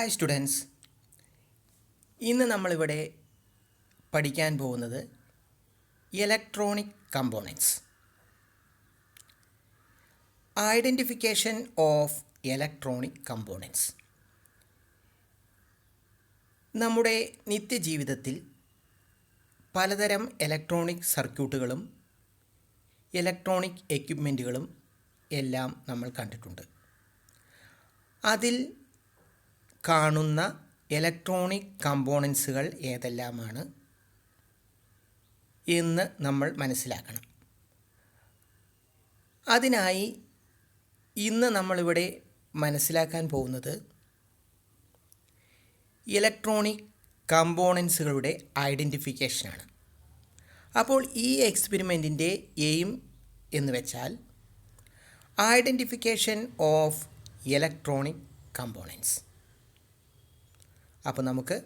Hi students, ഇന്ന് നമ്മളിവിടെ പഠിക്കാൻ പോകുന്നത് electronic components. Identification of electronic components. നമ്മുടെ നിത്യജീവിതത്തിൽ പലതരം ഇലക്ട്രോണിക് സർക്യൂട്ടുകളും ഇലക്ട്രോണിക് എക്യുപ്മെൻറ്റുകളും എല്ലാം നമ്മൾ കണ്ടിട്ടുണ്ട്. അതിൽ കാണുന്ന ഇലക്ട്രോണിക് കമ്പോണൻസുകൾ ഏതെല്ലാമാണ് എന്ന് നമ്മൾ മനസ്സിലാക്കണം. അതിനായി ഇന്ന് നമ്മളിവിടെ മനസ്സിലാക്കാൻ പോകുന്നത് ഇലക്ട്രോണിക് കമ്പോണൻസുകളുടെ ഐഡൻറ്റിഫിക്കേഷനാണ്. അപ്പോൾ ഈ എക്സ്പെരിമെൻറ്റിൻ്റെ എയിം എന്ന് വെച്ചാൽ ഐഡൻറ്റിഫിക്കേഷൻ ഓഫ് ഇലക്ട്രോണിക് കമ്പോണൻസ്. അപ്പോൾ നമുക്ക്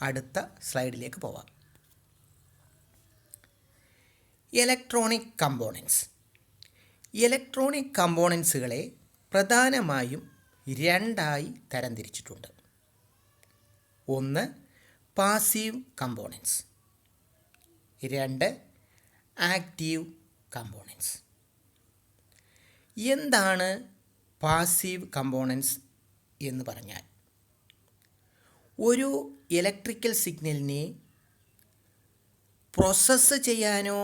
അടുത്ത സ്ലൈഡിലേക്ക് പോവാം. Electronic components. ഇലക്ട്രോണിക് കമ്പോണൻസുകളെ പ്രധാനമായും രണ്ടായി തരംതിരിച്ചിട്ടുണ്ട്. ഒന്ന് പാസീവ് കമ്പോണൻസ്, രണ്ട് ആക്റ്റീവ് കമ്പോണൻസ്. എന്താണ് പാസീവ് കമ്പോണൻസ് എന്ന് പറഞ്ഞാൽ, ഒരു ഇലക്ട്രിക്കൽ സിഗ്നലിനെ പ്രോസസ്സ് ചെയ്യാനോ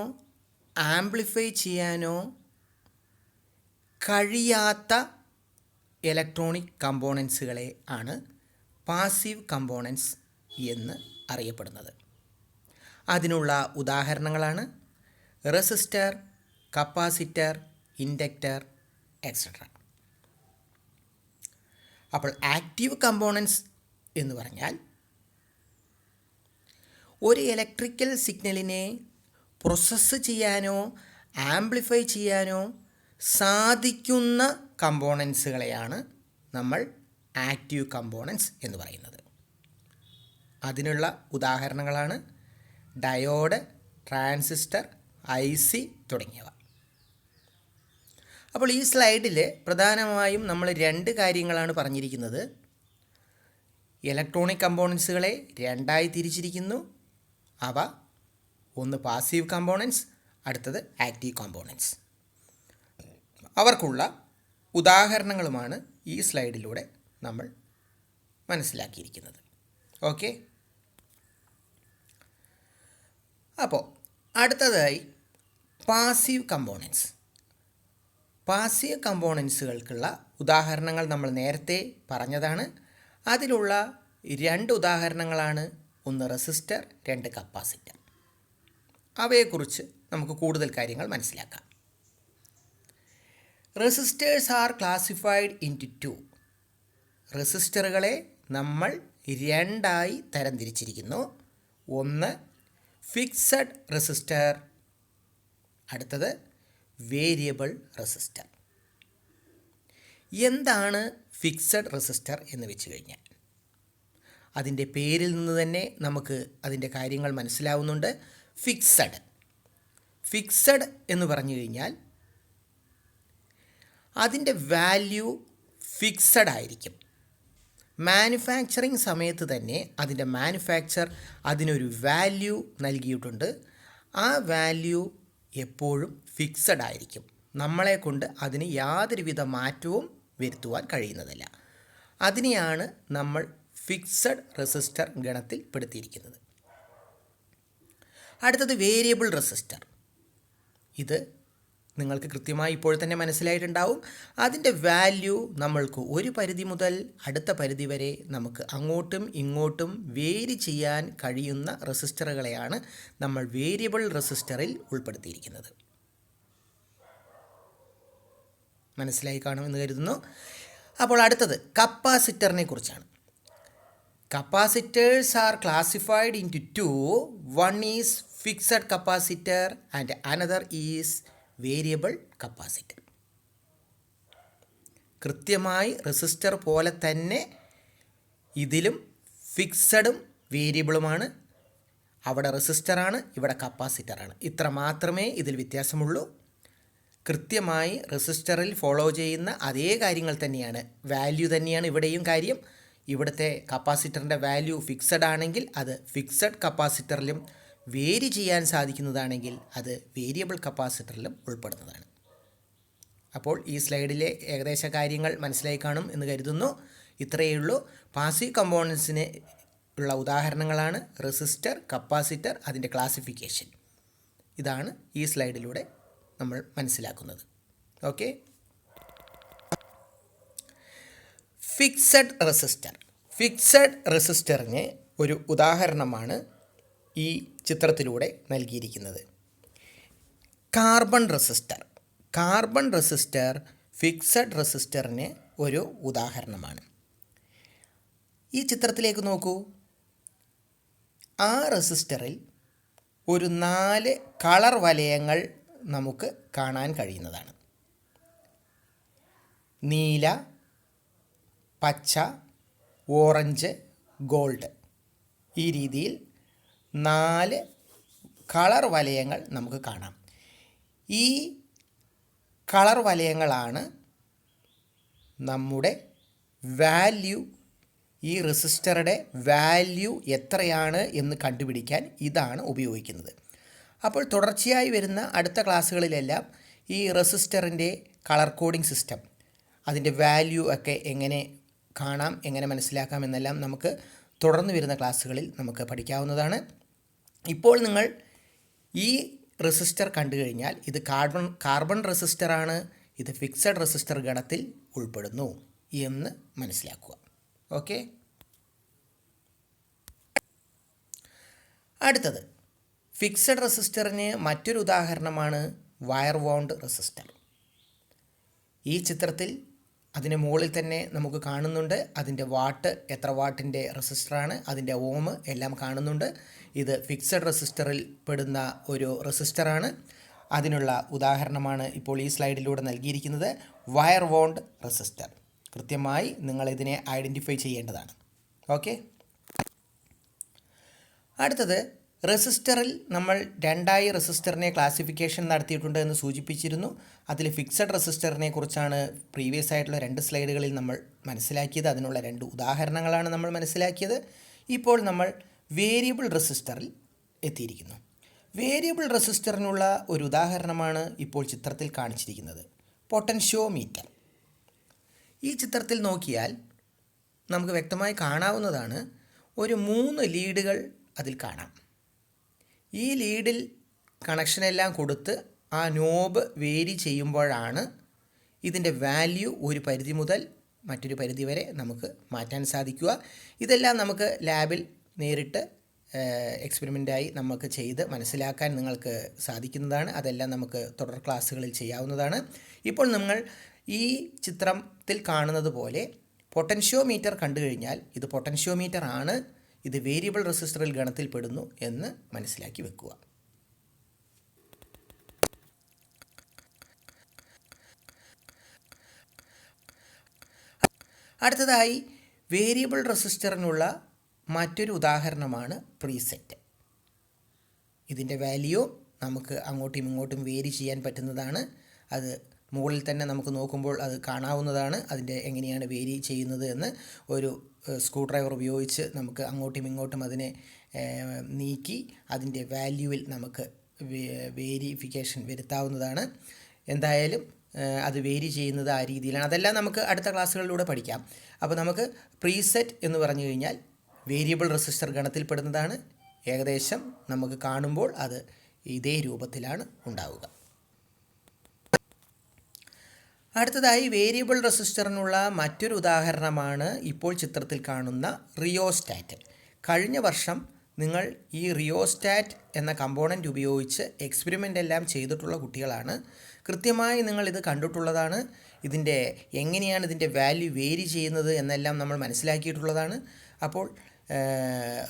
ആംപ്ലിഫൈ ചെയ്യാനോ കഴിയാത്ത ഇലക്ട്രോണിക് കമ്പോണൻസുകളെ ആണ് പാസീവ് കമ്പോണൻസ് എന്ന് അറിയപ്പെടുന്നത്. അതിനുള്ള ഉദാഹരണങ്ങളാണ് റെസിസ്റ്റർ, കപ്പാസിറ്റർ, ഇൻഡക്ടർ എക്സെട്ര. അപ്പോൾ ആക്റ്റീവ് കമ്പോണൻസ് എന്ന് പറഞ്ഞാൽ ഒരു ഇലക്ട്രിക്കൽ സിഗ്നലിനെ പ്രോസസ്സ് ചെയ്യാനോ ആംപ്ലിഫൈ ചെയ്യാനോ സാധിക്കുന്ന കമ്പോണൻസുകളെയാണ് നമ്മൾ ആക്റ്റീവ് കമ്പോണൻസ് എന്ന് പറയുന്നത്. അതിനുള്ള ഉദാഹരണങ്ങളാണ് ഡയോഡ്, ട്രാൻസിസ്റ്റർ, IC തുടങ്ങിയവ. അപ്പോൾ ഈ സ്ലൈഡിൽ പ്രധാനമായും നമ്മൾ രണ്ട് കാര്യങ്ങളാണ് പറഞ്ഞിരിക്കുന്നത്. ഇലക്ട്രോണിക് കമ്പോണൻസുകളെ രണ്ടായി തിരിച്ചിരിക്കുന്നു. അവ ഒന്ന് പാസീവ് കമ്പോണൻസ്, അടുത്തത് ആക്റ്റീവ് കമ്പോണൻസ്. അവർക്കുള്ള ഉദാഹരണങ്ങളുമാണ് ഈ സ്ലൈഡിലൂടെ നമ്മൾ മനസ്സിലാക്കിയിരിക്കുന്നത്. ഓക്കെ, അപ്പോൾ അടുത്തതായി പാസീവ് കമ്പോണൻസ്. പാസീവ് കമ്പോണൻസുകൾക്കുള്ള ഉദാഹരണങ്ങൾ നമ്മൾ നേരത്തെ പറഞ്ഞതാണ്. അതിലുള്ള രണ്ട് ഉദാഹരണങ്ങളാണ് ഒന്ന് റെസിസ്റ്റർ, രണ്ട് കപ്പാസിറ്റർ. അവയെക്കുറിച്ച് നമുക്ക് കൂടുതൽ കാര്യങ്ങൾ മനസ്സിലാക്കാം. Resistors are classified into two. റെസിസ്റ്ററുകളെ നമ്മൾ രണ്ടായി തരംതിരിച്ചിരിക്കുന്നു. ഒന്ന് ഫിക്സഡ് റെസിസ്റ്റർ, അടുത്തത് വേരിയബിൾ റെസിസ്റ്റർ. എന്താണ് ഫിക്സഡ് റെസിസ്റ്റർ എന്ന് വെച്ച് കഴിഞ്ഞാൽ, അതിൻ്റെ പേരിൽ നിന്ന് തന്നെ നമുക്ക് അതിൻ്റെ കാര്യങ്ങൾ മനസ്സിലാവുന്നുണ്ട്. ഫിക്സഡ് എന്ന് പറഞ്ഞു കഴിഞ്ഞാൽ അതിൻ്റെ വാല്യൂ ഫിക്സഡ് ആയിരിക്കും. മാനുഫാക്ചറിങ് സമയത്ത് തന്നെ അതിൻ്റെ മാനുഫാക്ചർ അതിനൊരു വാല്യൂ നൽകിയിട്ടുണ്ട്. ആ വാല്യൂ എപ്പോഴും ഫിക്സഡ് ആയിരിക്കും. നമ്മളെ കൊണ്ട് അതിന് യാതൊരുവിധ മാറ്റവും വരുത്തുവാൻ കഴിയുന്നതല്ല. അതിനെയാണ് നമ്മൾ ഫിക്സഡ് റെസിസ്റ്റർ ഗണത്തിൽ പെടുത്തിയിരിക്കുന്നത്. അടുത്തത് വേരിയബിൾ റെസിസ്റ്റർ. ഇത് നിങ്ങൾക്ക് കൃത്യമായി ഇപ്പോൾ തന്നെ മനസ്സിലായിട്ടുണ്ടാവും. അതിൻ്റെ വാല്യൂ നമ്മൾക്ക് ഒരു പരിധി മുതൽ അടുത്ത പരിധി വരെ നമുക്ക് അങ്ങോട്ടും ഇങ്ങോട്ടും വേരി ചെയ്യാൻ കഴിയുന്ന റെസിസ്റ്ററുകളെയാണ് നമ്മൾ വേരിയബിൾ റെസിസ്റ്ററിൽ ഉൾപ്പെടുത്തിയിരിക്കുന്നത്. മനസ്സിലായി കാണുമെന്ന് കരുതുന്നു. അപ്പോൾ അടുത്തത് കപ്പാസിറ്ററിനെ കുറിച്ചാണ്. Capacitors R classified into to. One is fixed capacitor and another is variable capacitor. കൃത്യമായി റെസിസ്റ്റർ പോലെ തന്നെ ഇതിലും ഫിക്സഡും വേരിയബിളുമാണ്. അവിടെ റെസിസ്റ്ററാണ്, ഇവിടെ കപ്പാസിറ്ററാണ്. ഇത്ര മാത്രമേ ഇതിൽ വ്യത്യാസമുള്ളൂ. കൃത്യമായി റെസിസ്റ്ററിൽ ഫോളോ ചെയ്യുന്ന അതേ കാര്യങ്ങൾ തന്നെയാണ്, വാല്യൂ തന്നെയാണ് ഇവിടെയും കാര്യം. ഇവിടുത്തെ കപ്പാസിറ്ററിൻ്റെ വാല്യൂ ഫിക്സഡ് ആണെങ്കിൽ അത് ഫിക്സഡ് കപ്പാസിറ്ററിലും വേരി ചെയ്യാൻ സാധിക്കുന്നതാണെങ്കിൽ അത് വേരിയബിൾ കപ്പാസിറ്ററിലും ഉൾപ്പെടുന്നതാണ്. അപ്പോൾ ഈ സ്ലൈഡിലെ ഏകദേശ കാര്യങ്ങൾ മനസ്സിലായി കാണും എന്ന് കരുതുന്നു. ഇത്രയേ ഉള്ളൂ. പാസീവ് കമ്പോണൻസിന് ഉള്ള ഉദാഹരണങ്ങളാണ് റെസിസ്റ്റർ, കപ്പാസിറ്റർ, അതിൻ്റെ ക്ലാസിഫിക്കേഷൻ. ഇതാണ് ഈ സ്ലൈഡിലൂടെ നമ്മൾ മനസ്സിലാക്കുന്നത്. ഓക്കെ. Fixed resistor. ഫിക്സഡ് റെസിസ്റ്ററിന് ഒരു ഉദാഹരണമാണ് ഈ ചിത്രത്തിലൂടെ നൽകിയിരിക്കുന്നത്. Carbon resistor. Carbon resistor fixed റെസിസ്റ്ററിന് ഒരു ഉദാഹരണമാണ്. ഈ ചിത്രത്തിലേക്ക് നോക്കൂ. ആ റെസിസ്റ്ററിൽ ഒരു 4 കളർ വലയങ്ങൾ നമുക്ക് കാണാൻ കഴിയുന്നതാണ്. നീല, പച്ച, ഓറഞ്ച്, ഗോൾഡ്. ഈ രീതിയിൽ 4 കളർ വലയങ്ങൾ നമുക്ക് കാണാം. ഈ കളർ വലയങ്ങളാണ് നമ്മുടെ വാല്യൂ, ഈ റെസിസ്റ്ററുടെ വാല്യൂ എത്രയാണ് എന്ന് കണ്ടുപിടിക്കാൻ ഇതാണ് ഉപയോഗിക്കുന്നത്. അപ്പോൾ തുടർച്ചയായി വരുന്ന അടുത്ത ക്ലാസ്സുകളിലെല്ലാം ഈ റെസിസ്റ്ററിൻ്റെ കളർ കോഡിംഗ് സിസ്റ്റം, അതിൻ്റെ വാല്യൂ ഒക്കെ എങ്ങനെ കാണാം, എങ്ങനെ മനസ്സിലാക്കാം എന്നെല്ലാം നമുക്ക് തുടർന്ന് വരുന്ന ക്ലാസ്സുകളിൽ നമുക്ക് പഠിക്കാവുന്നതാണ്. ഇപ്പോൾ നിങ്ങൾ ഈ റെസിസ്റ്റർ കണ്ടു കഴിഞ്ഞാൽ ഇത് കാർബൺ റെസിസ്റ്ററാണ്, ഇത് ഫിക്സഡ് റെസിസ്റ്റർ ഗണത്തിൽ ഉൾപ്പെടുന്നു എന്ന് മനസ്സിലാക്കുക. ഓക്കെ. അടുത്തത് ഫിക്സഡ് റെസിസ്റ്ററിന് മറ്റൊരു ഉദാഹരണമാണ് വയർ വൗണ്ട് റെസിസ്റ്റർ. ഈ ചിത്രത്തിൽ അതിന് മുകളിൽ തന്നെ നമുക്ക് കാണുന്നുണ്ട് അതിൻ്റെ വാട്ട്, എത്ര വാട്ടിൻ്റെ റെസിസ്റ്ററാണ്, അതിൻ്റെ ഓം എല്ലാം കാണുന്നുണ്ട്. ഇത് ഫിക്സഡ് റെസിസ്റ്ററിൽ പെടുന്ന ഒരു റെസിസ്റ്ററാണ്. അതിനുള്ള ഉദാഹരണമാണ് ഇപ്പോൾ ഈ സ്ലൈഡിലൂടെ നൽകിയിരിക്കുന്നത്, വയർ വൗണ്ട് റെസിസ്റ്റർ. കൃത്യമായി നിങ്ങളിതിനെ ഐഡൻറ്റിഫൈ ചെയ്യേണ്ടതാണ്. ഓക്കെ. അടുത്തത് റെസിസ്റ്ററിൽ നമ്മൾ 2ആയി റെസിസ്റ്ററിനെ ക്ലാസിഫിക്കേഷൻ നടത്തിയിട്ടുണ്ട് എന്ന് സൂചിപ്പിച്ചിരുന്നു. അതിൽ ഫിക്സഡ് റെസിസ്റ്ററിനെ കുറിച്ചാണ് പ്രീവിയസ് ആയിട്ടുള്ള 2 സ്ലൈഡുകളിൽ നമ്മൾ മനസ്സിലാക്കിയത്. അതിനുള്ള 2 ഉദാഹരണങ്ങളാണ് നമ്മൾ മനസ്സിലാക്കിയത്. ഇപ്പോൾ നമ്മൾ വേരിയബിൾ റെസിസ്റ്ററിൽ എത്തിയിരിക്കുന്നു. വേരിയബിൾ റെസിസ്റ്ററിനുള്ള ഒരു ഉദാഹരണമാണ് ഇപ്പോൾ ചിത്രത്തിൽ കാണിച്ചിരിക്കുന്നത്, പൊട്ടൻഷ്യോമീറ്റർ. ഈ ചിത്രത്തിൽ നോക്കിയാൽ നമുക്ക് വ്യക്തമായി കാണാവുന്നതാണ് ഒരു 3 ലീഡുകൾ അതിൽ കാണാം. ഈ ലീഡിൽ കണക്ഷനെല്ലാം കൊടുത്ത് ആ നോബ് വേരി ചെയ്യുമ്പോഴാണ് ഇതിൻ്റെ വാല്യൂ ഒരു പരിധി മുതൽ മറ്റൊരു പരിധി വരെ നമുക്ക് മാറ്റാൻ സാധിക്കുക. ഇതെല്ലാം നമുക്ക് ലാബിൽ നേരിട്ട് എക്സ്പെരിമെൻ്റായി നമുക്ക് ചെയ്ത് മനസ്സിലാക്കാൻ നിങ്ങൾക്ക് സാധിക്കുന്നതാണ്. അതെല്ലാം നമുക്ക് തുടർ ക്ലാസ്സുകളിൽ ചെയ്യാവുന്നതാണ്. ഇപ്പോൾ നമ്മൾ ഈ ചിത്രത്തിൽ കാണുന്നത് പോലെ പൊട്ടൻഷ്യോമീറ്റർ കണ്ടു കഴിഞ്ഞാൽ ഇത് പൊട്ടൻഷ്യോമീറ്റർ ആണ്, ഇത് വേരിയബിൾ റെസിസ്റ്ററിൽ ഗണത്തിൽ പെടുന്നു എന്ന് മനസ്സിലാക്കി വെക്കുക. അടുത്തതായി വേരിയബിൾ റെസിസ്റ്ററിനുള്ള മറ്റൊരു ഉദാഹരണമാണ് പ്രീസെറ്റ്. ഇതിൻ്റെ വാല്യൂ നമുക്ക് അങ്ങോട്ടും ഇങ്ങോട്ടും വേരി ചെയ്യാൻ പറ്റുന്നതാണ്. അത് മുകളിൽ തന്നെ നമുക്ക് നോക്കുമ്പോൾ അത് കാണാവുന്നതാണ്. അതിൻ്റെ എങ്ങനെയാണ് വേരി ചെയ്യുന്നത് എന്ന് ഒരു സ്ക്രൂ ഡ്രൈവർ ഉപയോഗിച്ച് നമുക്ക് അങ്ങോട്ടും ഇങ്ങോട്ടും അതിനെ നീക്കി അതിൻ്റെ വാല്യൂവിൽ നമുക്ക് വേരിഫിക്കേഷൻ വരുത്താവുന്നതാണ്. എന്തായാലും അത് വേരി ചെയ്യുന്നത് ആ രീതിയിലാണ്. അതെല്ലാം നമുക്ക് അടുത്ത ക്ലാസ്സുകളിലൂടെ പഠിക്കാം. അപ്പോൾ നമുക്ക് പ്രീസെറ്റ് എന്ന് പറഞ്ഞു കഴിഞ്ഞാൽ വേരിയബിൾ റെസിസ്റ്റർ ഗണത്തിൽപ്പെടുന്നതാണ്. ഏകദേശം നമുക്ക് കാണുമ്പോൾ അത് ഇതേ രൂപത്തിലാണ് ഉണ്ടാവുക. അടുത്തതായി വേരിയബിൾ റെസിസ്റ്ററിനുള്ള മറ്റൊരു ഉദാഹരണമാണ് ഇപ്പോൾ ചിത്രത്തിൽ കാണുന്ന റിയോസ്റ്റാറ്റ്. കഴിഞ്ഞ വർഷം നിങ്ങൾ ഈ റിയോസ്റ്റാറ്റ് എന്ന കമ്പോണൻ്റ് ഉപയോഗിച്ച് എക്സ്പെരിമെൻ്റ് എല്ലാം ചെയ്തിട്ടുള്ള കുട്ടികളാണ്. കൃത്യമായി നിങ്ങളിത് കണ്ടിട്ടുള്ളതാണ്. ഇതിൻ്റെ എങ്ങനെയാണ് ഇതിൻ്റെ വാല്യൂ വേരി ചെയ്യുന്നത് എന്നെല്ലാം നമ്മൾ മനസ്സിലാക്കിയിട്ടുള്ളതാണ്. അപ്പോൾ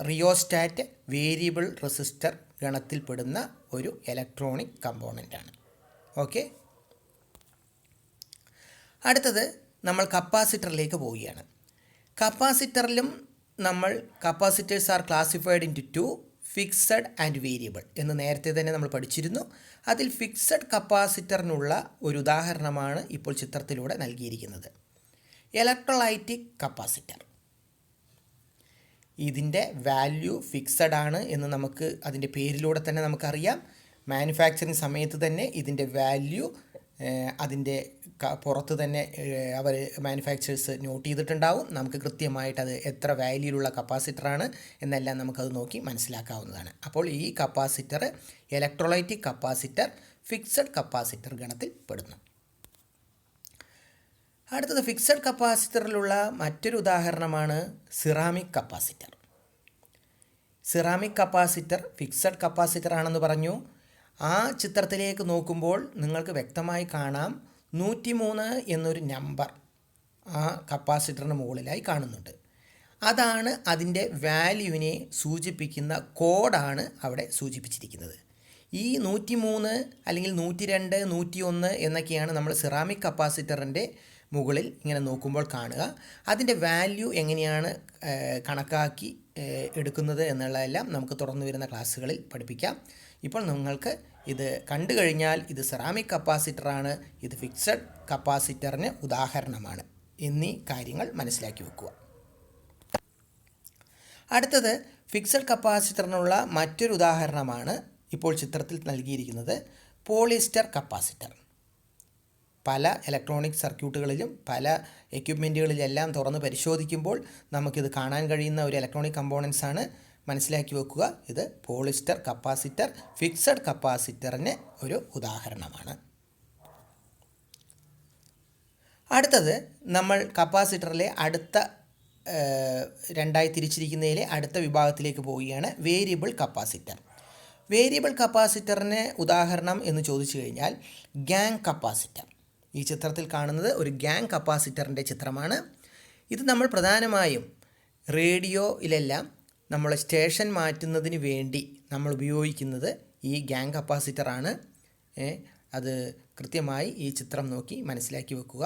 റിയോസ്റ്റാറ്റ് വേരിയബിൾ റെസിസ്റ്റർ ഗണത്തിൽപ്പെടുന്ന ഒരു ഇലക്ട്രോണിക് കമ്പോണൻ്റാണ്. ഓക്കെ. അടുത്തത് നമ്മൾ കപ്പാസിറ്ററിലേക്ക് പോവുകയാണ്. കപ്പാസിറ്ററിലും നമ്മൾ capacitors R classified into 2, fixed and variable എന്ന് നേരത്തെ തന്നെ നമ്മൾ പഠിച്ചിരുന്നു. അതിൽ ഫിക്സഡ് കപ്പാസിറ്ററിനുള്ള ഒരു ഉദാഹരണമാണ് ഇപ്പോൾ ചിത്രത്തിലൂടെ നൽകിയിരിക്കുന്നത്, ഇലക്ട്രോലൈറ്റിക് കപ്പാസിറ്റർ. ഇതിൻ്റെ വാല്യൂ ഫിക്സഡ് ആണ് എന്ന് നമുക്ക് അതിൻ്റെ പേരിലൂടെ തന്നെ നമുക്കറിയാം. മാനുഫാക്ചറിങ് സമയത്ത് തന്നെ ഇതിൻ്റെ വാല്യൂ അതിൻ്റെ പുറത്ത് തന്നെ അവർ മാനുഫാക്ചേഴ്സ് നോട്ട് ചെയ്തിട്ടുണ്ടാവും. നമുക്ക് കൃത്യമായിട്ട് അത് എത്ര വാല്യൂലുള്ള കപ്പാസിറ്ററാണ് എന്നെല്ലാം നമുക്കത് നോക്കി മനസ്സിലാക്കാവുന്നതാണ്. അപ്പോൾ ഈ capacitor electrolytic capacitor fixed capacitor ഗണത്തിൽ പെടുന്നു. അടുത്തത് ഫിക്സഡ് കപ്പാസിറ്ററിലുള്ള മറ്റൊരു ഉദാഹരണമാണ് ceramic capacitor. Ceramic capacitor fixed capacitor ആണെന്ന് പറഞ്ഞു. ആ ചിത്രത്തിലേക്ക് നോക്കുമ്പോൾ നിങ്ങൾക്ക് വ്യക്തമായി കാണാം 103 എന്നൊരു നമ്പർ ആ കപ്പാസിറ്ററിന് മുകളിലായി കാണുന്നുണ്ട്. അതാണ് അതിൻ്റെ വാല്യൂവിനെ സൂചിപ്പിക്കുന്ന കോഡാണ് അവിടെ സൂചിപ്പിച്ചിരിക്കുന്നത്. ഈ 103 അല്ലെങ്കിൽ 102, 101 എന്നൊക്കെയാണ് നമ്മൾ സിറാമിക് കപ്പാസിറ്ററിൻ്റെ മുകളിൽ ഇങ്ങനെ നോക്കുമ്പോൾ കാണുക. അതിൻ്റെ വാല്യൂ എങ്ങനെയാണ് കണക്കാക്കി എടുക്കുന്നത് എന്നുള്ളതെല്ലാം നമുക്ക് തുറന്നു വരുന്ന ക്ലാസ്സുകളിൽ പഠിപ്പിക്കാം. ഇപ്പോൾ നിങ്ങൾക്ക് ഇത് കണ്ടു കഴിഞ്ഞാൽ ഇത് സെറാമിക് കപ്പാസിറ്ററാണ്, ഇത് ഫിക്സഡ് കപ്പാസിറ്ററിന് ഉദാഹരണമാണ് എന്നീ കാര്യങ്ങൾ മനസ്സിലാക്കി വെക്കുക. അടുത്തത് ഫിക്സഡ് കപ്പാസിറ്ററിനുള്ള മറ്റൊരു ഉദാഹരണമാണ് ഇപ്പോൾ ചിത്രത്തിൽ നൽകിയിരിക്കുന്നത് പോളിസ്റ്റർ കപ്പാസിറ്റർ. പല ഇലക്ട്രോണിക് സർക്യൂട്ടുകളിലും പല എക്യുപ്മെൻറ്റുകളിലെല്ലാം തുറന്ന് പരിശോധിക്കുമ്പോൾ നമുക്കിത് കാണാൻ കഴിയുന്ന ഒരു ഇലക്ട്രോണിക് കമ്പോണൻസ് ആണ്. മനസ്സിലാക്കി വെക്കുക, ഇത് പോളിസ്റ്റർ കപ്പാസിറ്റർ ഫിക്സഡ് കപ്പാസിറ്ററിന് ഒരു ഉദാഹരണമാണ്. അടുത്തത് നമ്മൾ കപ്പാസിറ്ററിലെ അടുത്ത രണ്ടായി തിരിച്ചിരിക്കുന്നതിലെ അടുത്ത വിഭാഗത്തിലേക്ക് പോവുകയാണ്, വേരിയബിൾ കപ്പാസിറ്റർ. വേരിയബിൾ കപ്പാസിറ്ററിന് ഉദാഹരണം എന്ന് ചോദിച്ചു കഴിഞ്ഞാൽ ഗ്യാങ് കപ്പാസിറ്റർ. ഈ ചിത്രത്തിൽ കാണുന്നത് ഒരു ഗ്യാങ് കപ്പാസിറ്ററിൻ്റെ ചിത്രമാണ്. ഇത് നമ്മൾ പ്രധാനമായും റേഡിയോയിലെല്ലാം നമ്മൾ സ്റ്റേഷൻ മാറ്റുന്നതിന് വേണ്ടി നമ്മൾ ഉപയോഗിക്കുന്നത് ഈ ഗ്യാങ് കപ്പാസിറ്ററാണ്. അത് കൃത്യമായി ഈ ചിത്രം നോക്കി മനസ്സിലാക്കി വെക്കുക.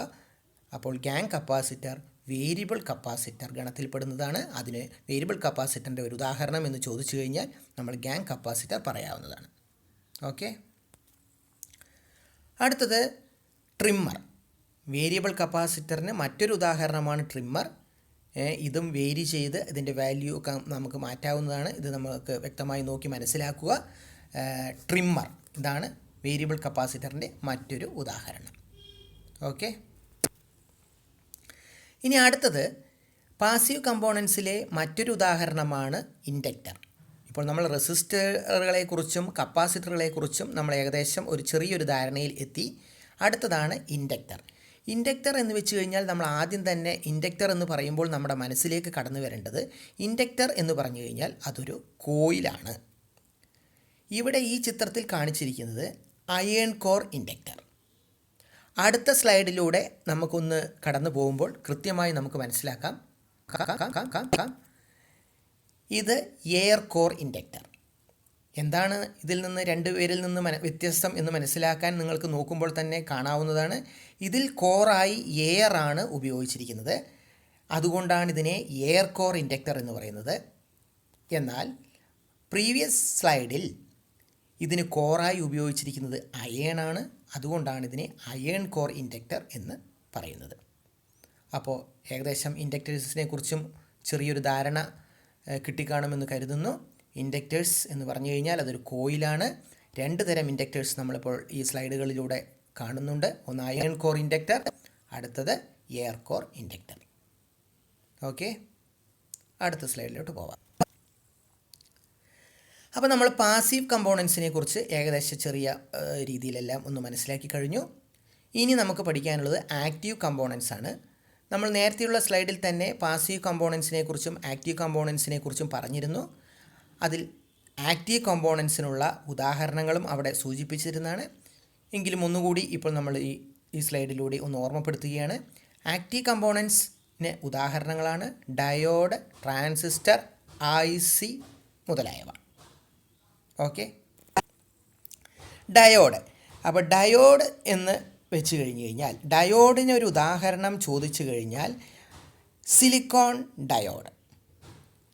അപ്പോൾ ഗ്യാങ് കപ്പാസിറ്റർ വേരിയബിൾ കപ്പാസിറ്റർ ഗണത്തിൽപ്പെടുന്നതാണ്. അതിന് വേരിയബിൾ കപ്പാസിറ്ററിൻ്റെ ഒരു ഉദാഹരണം എന്ന് ചോദിച്ചു കഴിഞ്ഞാൽ നമ്മൾ ഗ്യാങ് കപ്പാസിറ്റർ പറയാവുന്നതാണ്. ഓക്കെ. അടുത്തത് ട്രിമ്മർ. വേരിയബിൾ കപ്പാസിറ്ററിന് മറ്റൊരു ഉദാഹരണമാണ് ട്രിമ്മർ. ഇതും വേരി ചെയ്ത് ഇതിൻ്റെ വാല്യൂ ഒക്കെ നമുക്ക് മാറ്റാവുന്നതാണ്. ഇത് നമുക്ക് വ്യക്തമായി നോക്കി മനസ്സിലാക്കുക. ട്രിമ്മർ ഇതാണ് വേരിയബിൾ കപ്പാസിറ്ററിൻ്റെ മറ്റൊരു ഉദാഹരണം. ഓക്കെ. ഇനി അടുത്തത് പാസീവ് കമ്പോണൻസിലെ മറ്റൊരു ഉദാഹരണമാണ് ഇൻഡക്ടർ. ഇപ്പോൾ നമ്മൾ റെസിസ്റ്ററുകളെക്കുറിച്ചും കപ്പാസിറ്ററുകളെക്കുറിച്ചും നമ്മൾ ഏകദേശം ഒരു ചെറിയൊരു ധാരണയിൽ എത്തി. അടുത്തതാണ് ഇൻഡക്ടർ. ഇൻഡക്ടർ എന്ന് വെച്ച് കഴിഞ്ഞാൽ നമ്മൾ ആദ്യം തന്നെ ഇൻഡക്ടർ എന്ന് പറയുമ്പോൾ നമ്മുടെ മനസ്സിലേക്ക് കടന്നു വരേണ്ടത് ഇൻഡക്ടർ എന്ന് പറഞ്ഞു കഴിഞ്ഞാൽ അതൊരു കോയിലാണ്. ഇവിടെ ഈ ചിത്രത്തിൽ കാണിച്ചിരിക്കുന്നത് അയേൺ കോർ ഇൻഡക്ടർ. അടുത്ത സ്ലൈഡിലൂടെ നമുക്കൊന്ന് കടന്നു പോകുമ്പോൾ കൃത്യമായി നമുക്ക് മനസ്സിലാക്കാം. ഇത് എയർ കോർ ഇൻഡക്ടർ. എന്താണ് ഇതിൽ നിന്ന് രണ്ടുപേരിൽ നിന്ന് വ്യത്യസ്തം എന്ന് മനസ്സിലാക്കാൻ നിങ്ങൾക്ക് നോക്കുമ്പോൾ തന്നെ കാണാവുന്നതാണ്. ഇതിൽ കോറായി എയർ ആണ് ഉപയോഗിച്ചിരിക്കുന്നത്. അതുകൊണ്ടാണ് ഇതിനെ എയർ കോർ ഇൻഡക്ടർ എന്ന് പറയുന്നത്. എന്നാൽ പ്രീവിയസ് സ്ലൈഡിൽ ഇതിന് കോറായി ഉപയോഗിച്ചിരിക്കുന്നത് അയേൺ ആണ്. അതുകൊണ്ടാണ് ഇതിനെ അയേൺ കോർ ഇൻഡക്ടർ എന്ന് പറയുന്നത്. അപ്പോൾ ഏകദേശം ഇൻഡക്ടേഴ്സിനെ കുറിച്ചും ചെറിയൊരു ധാരണ കിട്ടിക്കാണുമെന്ന് കരുതുന്നു. ഇൻഡക്ടേഴ്സ് എന്ന് പറഞ്ഞു കഴിഞ്ഞാൽ അതൊരു കോയിലാണ്. രണ്ട് തരം ഇൻഡക്ടേഴ്സ് നമ്മളിപ്പോൾ ഈ സ്ലൈഡുകളിലൂടെ കാണുന്നുണ്ട്. ഒന്ന് അയേൺ കോർ ഇൻഡക്ടർ, അടുത്തത് എയർ കോർ ഇൻഡക്ടർ. ഓക്കെ, അടുത്ത സ്ലൈഡിലോട്ട് പോവാം. അപ്പോൾ നമ്മൾ പാസീവ് കമ്പോണൻസിനെ കുറിച്ച് ഏകദേശം ചെറിയ രീതിയിലെല്ലാം ഒന്ന് മനസ്സിലാക്കി കഴിഞ്ഞു. ഇനി നമുക്ക് പഠിക്കാനുള്ളത് ആക്റ്റീവ് കമ്പോണൻസ് ആണ്. നമ്മൾ നേരത്തെയുള്ള സ്ലൈഡിൽ തന്നെ പാസീവ് കമ്പോണൻസിനെ കുറിച്ചും ആക്റ്റീവ് കമ്പോണൻസിനെ കുറിച്ചും പറഞ്ഞിരുന്നു. അതിൽ ആക്റ്റീവ് കമ്പോണൻസിനുള്ള ഉദാഹരണങ്ങളും അവിടെ സൂചിപ്പിച്ചിരുന്നതാണ്. എങ്കിലും ഒന്നുകൂടി ഇപ്പോൾ നമ്മൾ ഈ സ്ലൈഡിലൂടെ ഒന്ന് ഓർമ്മപ്പെടുത്തുകയാണ്. ആക്റ്റീവ് കമ്പോണൻസിന് ഉദാഹരണങ്ങളാണ് ഡയോഡ്, ട്രാൻസിസ്റ്റർ, IC മുതലായവ. Okay, diode. അപ്പോൾ ഡയോഡ് എന്ന് വെച്ച് കഴിഞ്ഞ് കഴിഞ്ഞാൽ ഡയോഡിനൊരു ഉദാഹരണം ചോദിച്ചു കഴിഞ്ഞാൽ സിലിക്കോൺ ഡയോഡ്.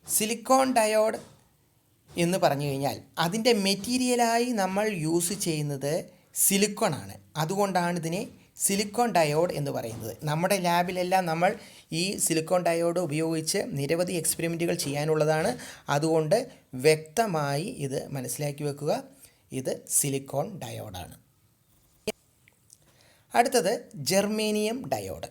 സിലിക്കോൺ ഡയോഡ് എന്ന് പറഞ്ഞു കഴിഞ്ഞാൽ അതിൻ്റെ മെറ്റീരിയലായി നമ്മൾ യൂസ് ചെയ്യുന്നത് സിലിക്കോൺ ആണ്. അതുകൊണ്ടാണ് ഇതിനെ സിലിക്കോൺ ഡയോഡ് എന്ന് പറയുന്നത്. നമ്മുടെ ലാബിലെല്ലാം നമ്മൾ ഈ സിലിക്കോൺ ഡയോഡ് ഉപയോഗിച്ച് നിരവധി എക്സ്പെരിമെൻറ്റുകൾ ചെയ്യാനുള്ളതാണ്. അതുകൊണ്ട് വ്യക്തമായി ഇത് മനസ്സിലാക്കി വെക്കുക. ഇത് സിലിക്കോൺ ഡയോഡാണ്. അടുത്തത് ജെർമേനിയം ഡയോഡ്.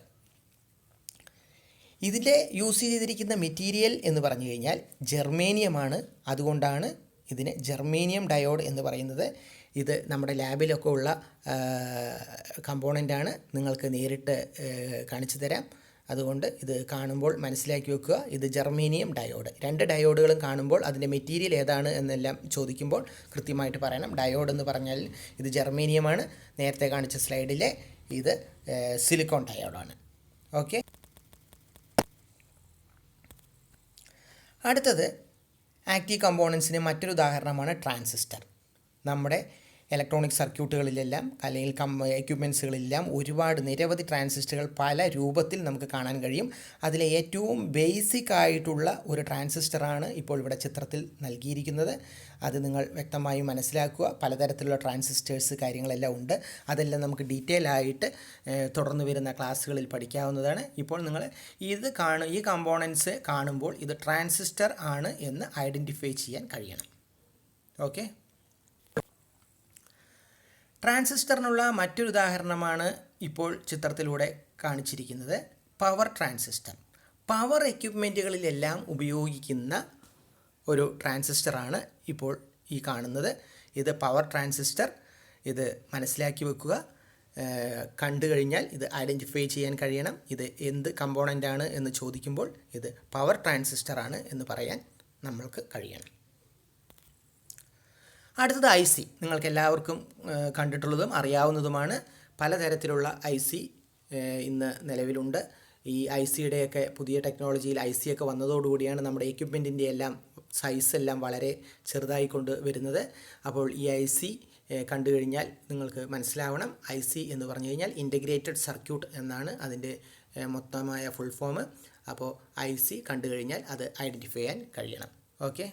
ഇതിൻ്റെ യൂസ് ചെയ്തിരിക്കുന്ന മെറ്റീരിയൽ എന്ന് പറഞ്ഞു കഴിഞ്ഞാൽ ജെർമേനിയമാണ്. അതുകൊണ്ടാണ് ഇതിന് ജെർമേനിയം ഡയോഡ് എന്ന് പറയുന്നത്. ഇത് നമ്മുടെ ലാബിലൊക്കെ ഉള്ള കമ്പോണൻ്റാണ്. നിങ്ങൾക്ക് നേരിട്ട് കാണിച്ചു തരാം. അതുകൊണ്ട് ഇത് കാണുമ്പോൾ മനസ്സിലാക്കി വെക്കുക. ഇത് ജെർമേനിയം ഡയോഡ്. 2 ഡയോഡുകളും കാണുമ്പോൾ അതിൻ്റെ മെറ്റീരിയൽ ഏതാണ് എന്നെല്ലാം ചോദിക്കുമ്പോൾ കൃത്യമായിട്ട് പറയണം. ഡയോഡ് എന്ന് പറഞ്ഞാൽ ഇത് ജെർമേനിയമാണ്. നേരത്തെ കാണിച്ച സ്ലൈഡിലെ ഇത് സിലിക്കോൺ ഡയോഡാണ്. ഓക്കെ. അടുത്തത് ആക്റ്റീവ് കമ്പോണൻസിന് മറ്റൊരു ഉദാഹരണമാണ് ട്രാൻസിസ്റ്റർ. നമ്മുടെ ഇലക്ട്രോണിക് സർക്യൂട്ടുകളിലെല്ലാം അല്ലെങ്കിൽ എക്യുപ്മെൻറ്റ്സുകളിലെല്ലാം നിരവധി ട്രാൻസിസ്റ്ററുകൾ പല രൂപത്തിൽ നമുക്ക് കാണാൻ കഴിയും. അതിലെ ഏറ്റവും ബേസിക് ആയിട്ടുള്ള ഒരു ട്രാൻസിസ്റ്ററാണ് ഇപ്പോൾ ഇവിടെ ചിത്രത്തിൽ നൽകിയിരിക്കുന്നത്. അത് നിങ്ങൾ വ്യക്തമായി മനസ്സിലാക്കുക. പലതരത്തിലുള്ള ട്രാൻസിസ്റ്റേഴ്സ് കാര്യങ്ങളെല്ലാം ഉണ്ട്. അതെല്ലാം നമുക്ക് ഡീറ്റെയിൽ ആയിട്ട് തുടർന്ന് വരുന്ന ക്ലാസ്സുകളിൽ പഠിക്കാവുന്നതാണ്. ഇപ്പോൾ നിങ്ങൾ ഈ കമ്പോണൻസ് കാണുമ്പോൾ ഇത് ട്രാൻസിസ്റ്റർ ആണ് എന്ന് ഐഡൻറ്റിഫൈ ചെയ്യാൻ കഴിയണം. ഓക്കെ. ട്രാൻസിസ്റ്ററിനുള്ള മറ്റൊരു ഉദാഹരണമാണ് ഇപ്പോൾ ചിത്രത്തിലൂടെ കാണിച്ചിരിക്കുന്നത്. Power transistor. പവർ എക്യുപ്മെൻറ്റുകളിലെല്ലാം ഉപയോഗിക്കുന്ന ഒരു ട്രാൻസിസ്റ്ററാണ് ഇപ്പോൾ ഈ കാണുന്നത്. ഇത് പവർ ട്രാൻസിസ്റ്റർ. ഇത് മനസ്സിലാക്കി വെക്കുക. കണ്ടു കഴിഞ്ഞാൽ ഇത് ഐഡൻറ്റിഫൈ ചെയ്യാൻ കഴിയണം. ഇത് എന്ത് കമ്പോണൻ്റാണ് എന്ന് ചോദിക്കുമ്പോൾ ഇത് പവർ ട്രാൻസിസ്റ്ററാണ് എന്ന് പറയാൻ നമ്മൾക്ക് കഴിയണം. അടുത്തത് IC. നിങ്ങൾക്ക് എല്ലാവർക്കും കണ്ടിട്ടുള്ളതും അറിയാവുന്നതുമാണ്. പലതരത്തിലുള്ള IC ഇന്ന് നിലവിലുണ്ട്. ഈ ICയുടെയൊക്കെ പുതിയ ടെക്നോളജിയിൽ ICയൊക്കെ വന്നതോടുകൂടിയാണ് നമ്മുടെ എക്യുപ്മെൻറ്റിൻ്റെ എല്ലാം സൈസ് എല്ലാം വളരെ ചെറുതായിക്കൊണ്ട് വരുന്നത്. അപ്പോൾ ഈ IC കണ്ടു കഴിഞ്ഞാൽ നിങ്ങൾക്ക് മനസ്സിലാവണം. IC എന്ന് പറഞ്ഞു കഴിഞ്ഞാൽ ഇൻ്റഗ്രേറ്റഡ് സർക്യൂട്ട് എന്നാണ് അതിൻ്റെ മൊത്തമായ ഫുൾ ഫോം. അപ്പോൾ IC കണ്ടു കഴിഞ്ഞാൽ അത് ഐഡൻറ്റിഫൈ ചെയ്യാൻ കഴിയണം. ഓക്കെ.